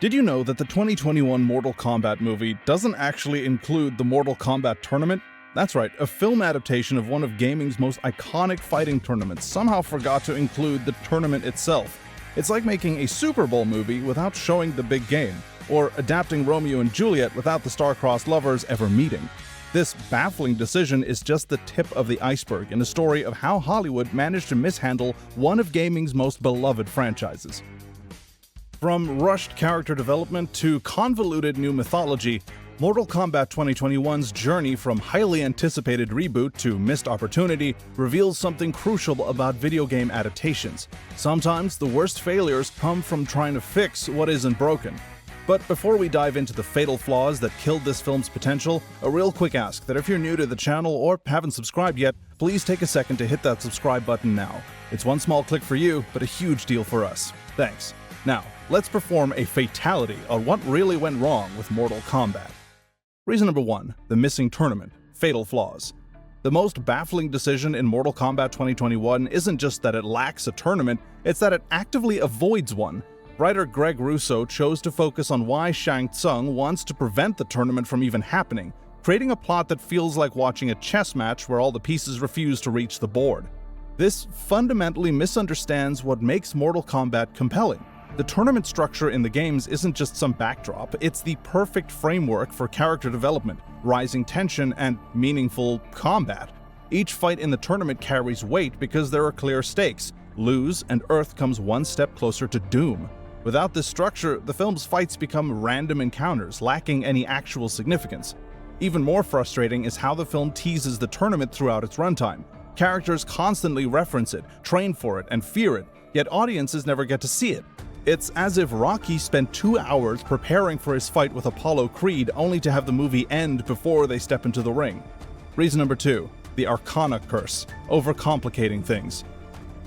Did you know that the 2021 Mortal Kombat movie doesn't actually include the Mortal Kombat tournament? That's right, a film adaptation of one of gaming's most iconic fighting tournaments somehow forgot to include the tournament itself. It's like making a Super Bowl movie without showing the big game, or adapting Romeo and Juliet without the star-crossed lovers ever meeting. This baffling decision is just the tip of the iceberg in a story of how Hollywood managed to mishandle one of gaming's most beloved franchises. From rushed character development to convoluted new mythology, Mortal Kombat 2021's journey from highly anticipated reboot to missed opportunity reveals something crucial about video game adaptations. Sometimes the worst failures come from trying to fix what isn't broken. But before we dive into the fatal flaws that killed this film's potential, a real quick ask that if you're new to the channel or haven't subscribed yet, please take a second to hit that subscribe button now. It's one small click for you, but a huge deal for us. Thanks. Now, let's perform a fatality on what really went wrong with Mortal Kombat. Reason number 1, the missing tournament, fatal flaws. The most baffling decision in Mortal Kombat 2021 isn't just that it lacks a tournament, it's that it actively avoids one. Writer Greg Russo chose to focus on why Shang Tsung wants to prevent the tournament from even happening, creating a plot that feels like watching a chess match where all the pieces refuse to reach the board. This fundamentally misunderstands what makes Mortal Kombat compelling. The tournament structure in the games isn't just some backdrop, it's the perfect framework for character development, rising tension, and meaningful combat. Each fight in the tournament carries weight because there are clear stakes. Lose, and Earth comes one step closer to doom. Without this structure, the film's fights become random encounters, lacking any actual significance. Even more frustrating is how the film teases the tournament throughout its runtime. Characters constantly reference it, train for it, and fear it, yet audiences never get to see it. It's as if Rocky spent 2 hours preparing for his fight with Apollo Creed only to have the movie end before they step into the ring. Reason number 2, the Arcana curse, overcomplicating things.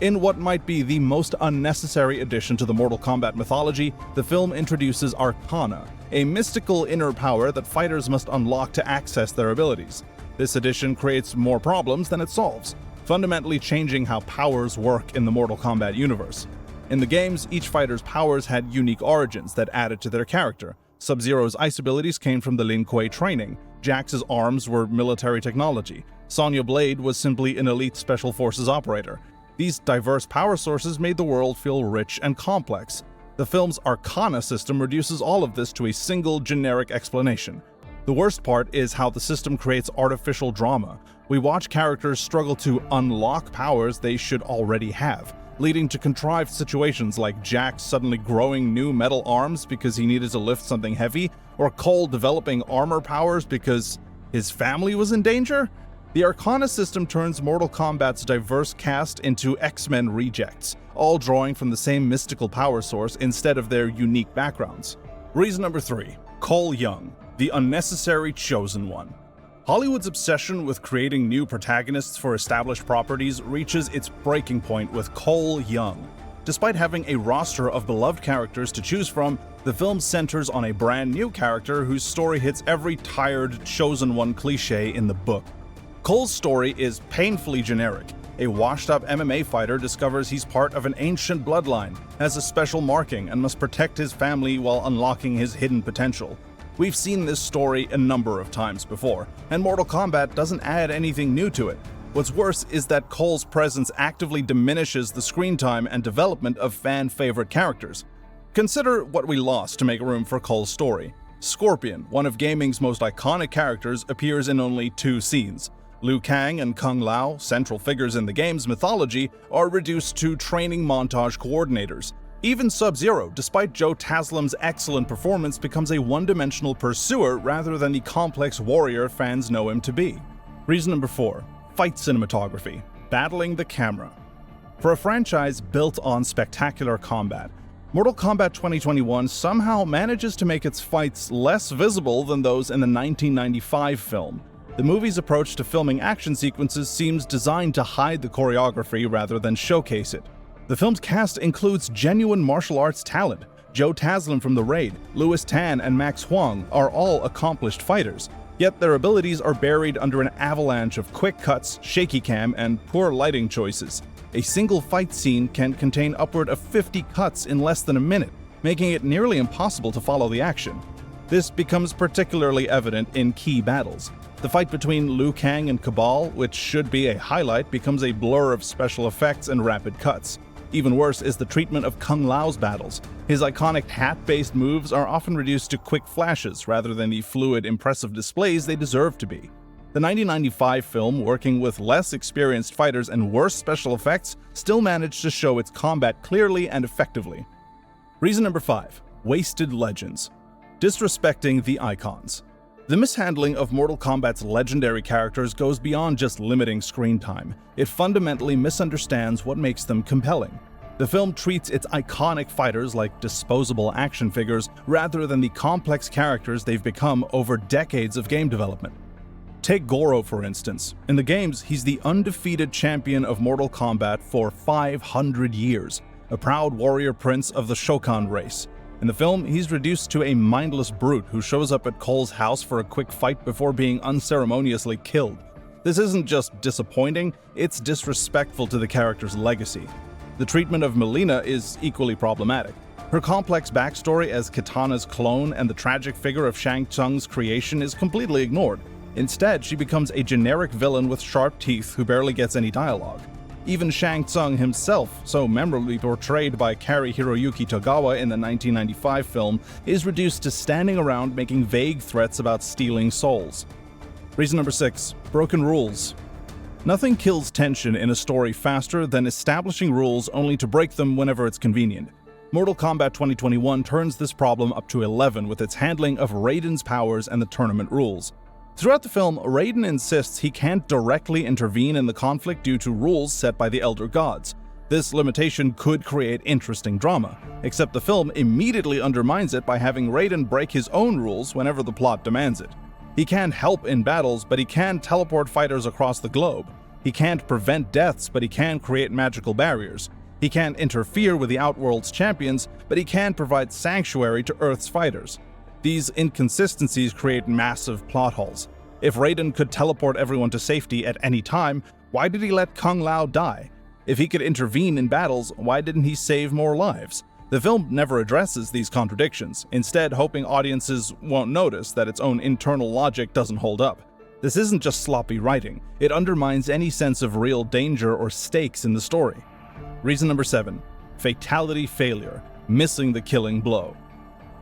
In what might be the most unnecessary addition to the Mortal Kombat mythology, the film introduces Arcana, a mystical inner power that fighters must unlock to access their abilities. This addition creates more problems than it solves, fundamentally changing how powers work in the Mortal Kombat universe. In the games, each fighter's powers had unique origins that added to their character. Sub-Zero's ice abilities came from the Lin Kuei training, Jax's arms were military technology, Sonya Blade was simply an elite special forces operator. These diverse power sources made the world feel rich and complex. The film's Arcana system reduces all of this to a single generic explanation. The worst part is how the system creates artificial drama. We watch characters struggle to unlock powers they should already have, leading to contrived situations like Jax suddenly growing new metal arms because he needed to lift something heavy, or Cole developing armor powers because his family was in danger. The Arcana system turns Mortal Kombat's diverse cast into X-Men rejects, all drawing from the same mystical power source instead of their unique backgrounds. Reason number 3, Cole Young, the unnecessary chosen one. Hollywood's obsession with creating new protagonists for established properties reaches its breaking point with Cole Young. Despite having a roster of beloved characters to choose from, the film centers on a brand new character whose story hits every tired, chosen one cliché in the book. Cole's story is painfully generic. A washed-up MMA fighter discovers he's part of an ancient bloodline, has a special marking, and must protect his family while unlocking his hidden potential. We've seen this story a number of times before, and Mortal Kombat doesn't add anything new to it. What's worse is that Cole's presence actively diminishes the screen time and development of fan-favorite characters. Consider what we lost to make room for Cole's story. Scorpion, one of gaming's most iconic characters, appears in only 2 scenes. Liu Kang and Kung Lao, central figures in the game's mythology, are reduced to training montage coordinators. Even Sub-Zero, despite Joe Taslim's excellent performance, becomes a one-dimensional pursuer rather than the complex warrior fans know him to be. Reason number 4, fight cinematography, battling the camera. For a franchise built on spectacular combat, Mortal Kombat 2021 somehow manages to make its fights less visible than those in the 1995 film. The movie's approach to filming action sequences seems designed to hide the choreography rather than showcase it. The film's cast includes genuine martial arts talent. Joe Taslim from The Raid, Louis Tan, and Max Huang are all accomplished fighters, yet their abilities are buried under an avalanche of quick cuts, shaky cam, and poor lighting choices. A single fight scene can contain upward of 50 cuts in less than a minute. making it nearly impossible to follow the action. This becomes particularly evident in key battles. The fight between Liu Kang and Cabal, which should be a highlight, becomes a blur of special effects and rapid cuts. Even worse is the treatment of Kung Lao's battles. His iconic hat-based moves are often reduced to quick flashes rather than the fluid, impressive displays they deserve to be. The 1995 film, working with less experienced fighters and worse special effects, still managed to show its combat clearly and effectively. Reason number 5. Wasted legends. Disrespecting the icons. The mishandling of Mortal Kombat's legendary characters goes beyond just limiting screen time. It fundamentally misunderstands what makes them compelling. The film treats its iconic fighters like disposable action figures rather than the complex characters they've become over decades of game development. Take Goro, for instance. In the games, he's the undefeated champion of Mortal Kombat for 500 years, a proud warrior prince of the Shokan race. In the film, he's reduced to a mindless brute who shows up at Cole's house for a quick fight before being unceremoniously killed. This isn't just disappointing, it's disrespectful to the character's legacy. The treatment of Mileena is equally problematic. Her complex backstory as Kitana's clone and the tragic figure of Shang Tsung's creation is completely ignored. Instead, she becomes a generic villain with sharp teeth who barely gets any dialogue. Even Shang Tsung himself, so memorably portrayed by Kari Hiroyuki Togawa in the 1995 film, is reduced to standing around making vague threats about stealing souls. Reason number 6. Broken rules. Nothing kills tension in a story faster than establishing rules only to break them whenever it's convenient. Mortal Kombat 2021 turns this problem up to 11 with its handling of Raiden's powers and the tournament rules. Throughout the film, Raiden insists he can't directly intervene in the conflict due to rules set by the Elder Gods. This limitation could create interesting drama, except the film immediately undermines it by having Raiden break his own rules whenever the plot demands it. He can't help in battles, but he can teleport fighters across the globe. He can't prevent deaths, but he can create magical barriers. He can't interfere with the Outworld's champions, but he can provide sanctuary to Earth's fighters. These inconsistencies create massive plot holes. If Raiden could teleport everyone to safety at any time, why did he let Kung Lao die? If he could intervene in battles, why didn't he save more lives? The film never addresses these contradictions, instead hoping audiences won't notice that its own internal logic doesn't hold up. This isn't just sloppy writing, it undermines any sense of real danger or stakes in the story. Reason number 7. Fatality failure, missing the killing blow.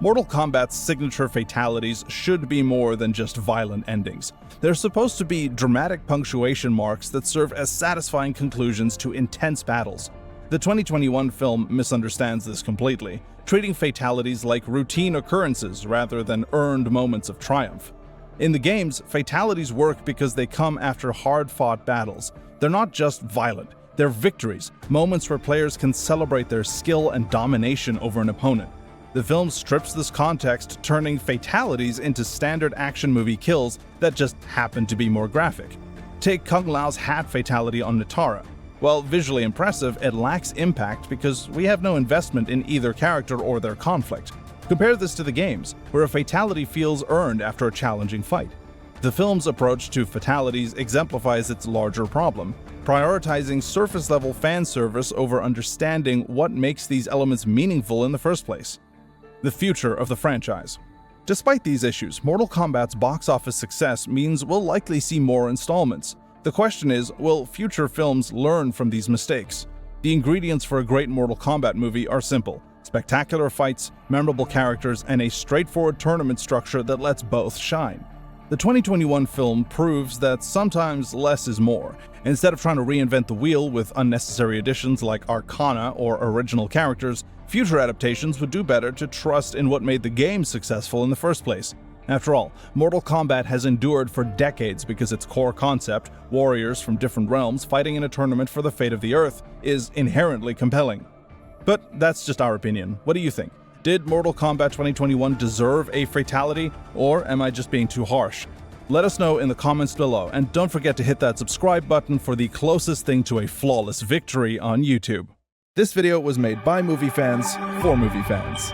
Mortal Kombat's signature fatalities should be more than just violent endings. They're supposed to be dramatic punctuation marks that serve as satisfying conclusions to intense battles. The 2021 film misunderstands this completely, treating fatalities like routine occurrences rather than earned moments of triumph. In the games, fatalities work because they come after hard-fought battles. They're not just violent, they're victories, moments where players can celebrate their skill and domination over an opponent. The film strips this context, turning fatalities into standard action movie kills that just happen to be more graphic. Take Kung Lao's hat fatality on Nitara. While visually impressive, it lacks impact because we have no investment in either character or their conflict. Compare this to the games, where a fatality feels earned after a challenging fight. The film's approach to fatalities exemplifies its larger problem, prioritizing surface-level fan service over understanding what makes these elements meaningful in the first place. The future of the franchise. Despite these issues, Mortal Kombat's box office success means we'll likely see more installments. The question is, will future films learn from these mistakes? The ingredients for a great Mortal Kombat movie are simple: spectacular fights, memorable characters, and a straightforward tournament structure that lets both shine. The 2021 film proves that sometimes less is more. Instead of trying to reinvent the wheel with unnecessary additions like Arcana or original characters, future adaptations would do better to trust in what made the game successful in the first place. After all, Mortal Kombat has endured for decades because its core concept, warriors from different realms fighting in a tournament for the fate of the Earth, is inherently compelling. But that's just our opinion. What do you think? Did Mortal Kombat 2021 deserve a fatality, or am I just being too harsh? Let us know in the comments below, and don't forget to hit that subscribe button for the closest thing to a flawless victory on YouTube. This video was made by movie fans for movie fans.